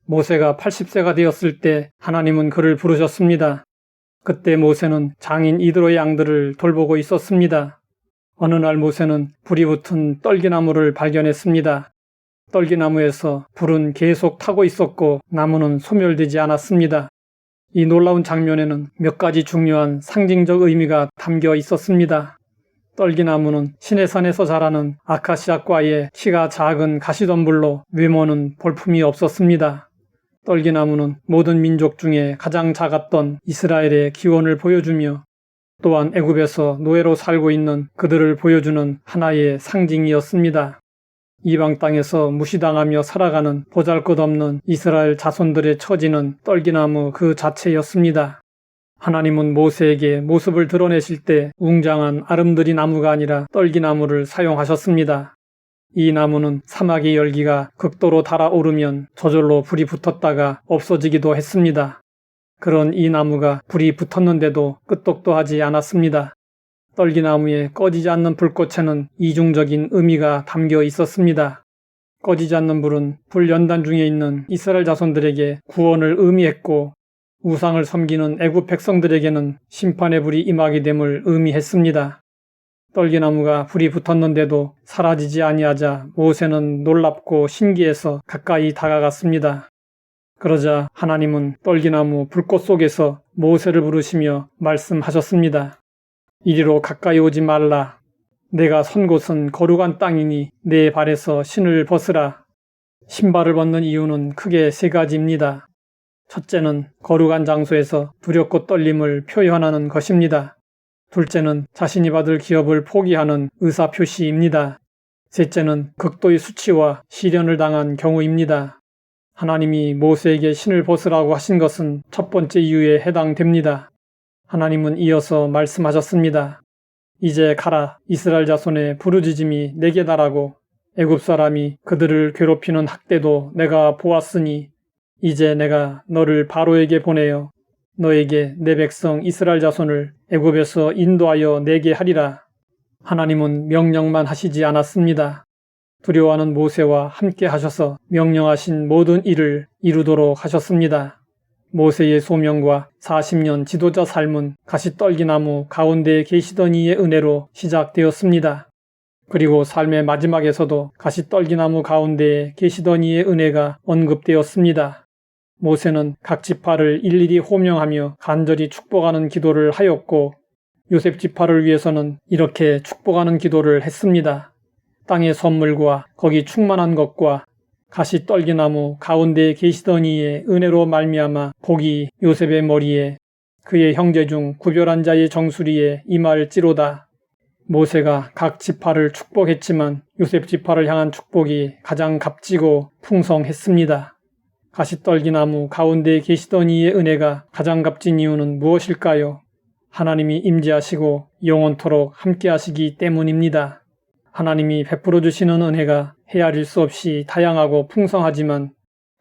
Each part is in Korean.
모세가 80세가 되었을 때 하나님은 그를 부르셨습니다. 그때 모세는 장인 이드로의 양들을 돌보고 있었습니다. 어느 날 모세는 불이 붙은 떨기나무를 발견했습니다. 떨기나무에서 불은 계속 타고 있었고 나무는 소멸되지 않았습니다. 이 놀라운 장면에는 몇 가지 중요한 상징적 의미가 담겨 있었습니다. 떨기나무는 시내산에서 자라는 아카시아과의 키가 작은 가시덤불로 외모는 볼품이 없었습니다. 떨기나무는 모든 민족 중에 가장 작았던 이스라엘의 기원을 보여주며 또한 애굽에서 노예로 살고 있는 그들을 보여주는 하나의 상징이었습니다. 이방 땅에서 무시당하며 살아가는 보잘것없는 이스라엘 자손들의 처지는 떨기나무 그 자체였습니다. 하나님은 모세에게 모습을 드러내실 때 웅장한 아름드리 나무가 아니라 떨기나무를 사용하셨습니다. 이 나무는 사막의 열기가 극도로 달아오르면 저절로 불이 붙었다가 없어지기도 했습니다. 그런 이 나무가 불이 붙었는데도 끄떡도 하지 않았습니다. 떨기나무에 꺼지지 않는 불꽃에는 이중적인 의미가 담겨 있었습니다. 꺼지지 않는 불은 불 연단 중에 있는 이스라엘 자손들에게 구원을 의미했고 우상을 섬기는 애굽 백성들에게는 심판의 불이 임하게 됨을 의미했습니다. 떨기나무가 불이 붙었는데도 사라지지 아니하자 모세는 놀랍고 신기해서 가까이 다가갔습니다. 그러자 하나님은 떨기나무 불꽃 속에서 모세를 부르시며 말씀하셨습니다. 이리로 가까이 오지 말라. 내가 선 곳은 거룩한 땅이니 내 발에서 신을 벗으라. 신발을 벗는 이유는 크게 세 가지입니다. 첫째는 거룩한 장소에서 두렵고 떨림을 표현하는 것입니다. 둘째는 자신이 받을 기업을 포기하는 의사표시입니다. 셋째는 극도의 수치와 시련을 당한 경우입니다. 하나님이 모세에게 신을 벗으라고 하신 것은 첫 번째 이유에 해당됩니다. 하나님은 이어서 말씀하셨습니다. 이제 가라. 이스라엘 자손의 부르짖음이 내게 달하고 애굽 사람이 그들을 괴롭히는 학대도 내가 보았으니 이제 내가 너를 바로에게 보내어 너에게 내 백성 이스라엘 자손을 애굽에서 인도하여 내게 하리라. 하나님은 명령만 하시지 않았습니다. 두려워하는 모세와 함께 하셔서 명령하신 모든 일을 이루도록 하셨습니다. 모세의 소명과 40년 지도자 삶은 가시떨기나무 가운데에 계시던 이의 은혜로 시작되었습니다. 그리고 삶의 마지막에서도 가시떨기나무 가운데에 계시던 이의 은혜가 언급되었습니다. 모세는 각 지파를 일일이 호명하며 간절히 축복하는 기도를 하였고 요셉 지파를 위해서는 이렇게 축복하는 기도를 했습니다. 땅의 선물과 거기 충만한 것과 가시떨기나무 가운데에 계시던 이의 은혜로 말미암아 복이 요셉의 머리에 그의 형제 중 구별한 자의 정수리에 임할지로다. 모세가 각 지파를 축복했지만 요셉 지파를 향한 축복이 가장 값지고 풍성했습니다. 가시떨기나무 가운데에 계시던 이의 은혜가 가장 값진 이유는 무엇일까요? 하나님이 임재하시고 영원토록 함께하시기 때문입니다. 하나님이 베풀어 주시는 은혜가 헤아릴 수 없이 다양하고 풍성하지만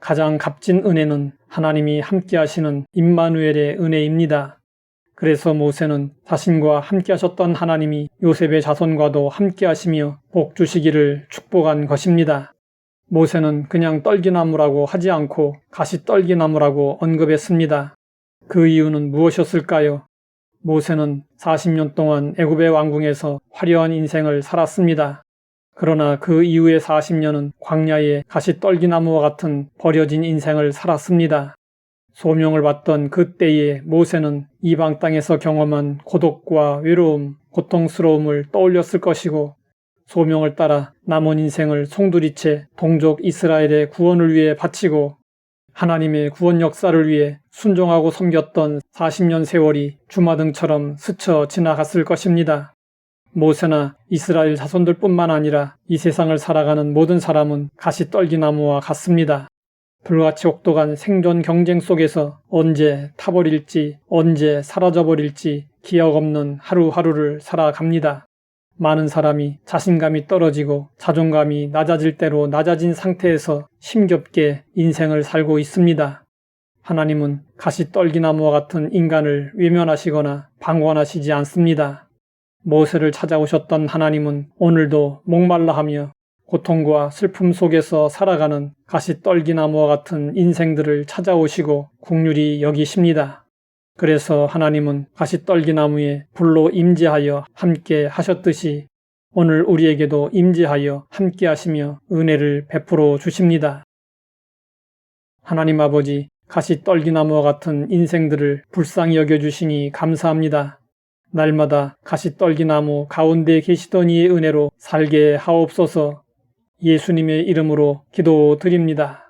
가장 값진 은혜는 하나님이 함께하시는 임마누엘의 은혜입니다. 그래서 모세는 자신과 함께하셨던 하나님이 요셉의 자손과도 함께하시며 복 주시기를 축복한 것입니다. 모세는 그냥 떨기나무라고 하지 않고 가시떨기나무라고 언급했습니다. 그 이유는 무엇이었을까요? 모세는 40년 동안 애굽의 왕궁에서 화려한 인생을 살았습니다. 그러나 그 이후의 40년은 광야의 가시떨기나무와 같은 버려진 인생을 살았습니다. 소명을 받던 그때에 모세는 이방 땅에서 경험한 고독과 외로움, 고통스러움을 떠올렸을 것이고 소명을 따라 남은 인생을 송두리째 동족 이스라엘의 구원을 위해 바치고 하나님의 구원 역사를 위해 순종하고 섬겼던 40년 세월이 주마등처럼 스쳐 지나갔을 것입니다. 모세나 이스라엘 자손들뿐만 아니라 이 세상을 살아가는 모든 사람은 가시떨기나무와 같습니다. 불같이 혹독한 생존 경쟁 속에서 언제 타버릴지, 언제 사라져버릴지 기억 없는 하루하루를 살아갑니다. 많은 사람이 자신감이 떨어지고 자존감이 낮아질 대로 낮아진 상태에서 힘겹게 인생을 살고 있습니다. 하나님은 가시떨기나무와 같은 인간을 외면하시거나 방관하시지 않습니다. 모세를 찾아오셨던 하나님은 오늘도 목말라하며 고통과 슬픔 속에서 살아가는 가시떨기나무와 같은 인생들을 찾아오시고 긍휼히 여기십니다. 그래서 하나님은 가시떨기나무에 불로 임재하여 함께 하셨듯이 오늘 우리에게도 임재하여 함께 하시며 은혜를 베풀어 주십니다. 하나님 아버지, 가시떨기나무와 같은 인생들을 불쌍히 여겨주시니 감사합니다. 날마다 가시떨기나무 가운데 계시던 이의 은혜로 살게 하옵소서. 예수님의 이름으로 기도드립니다.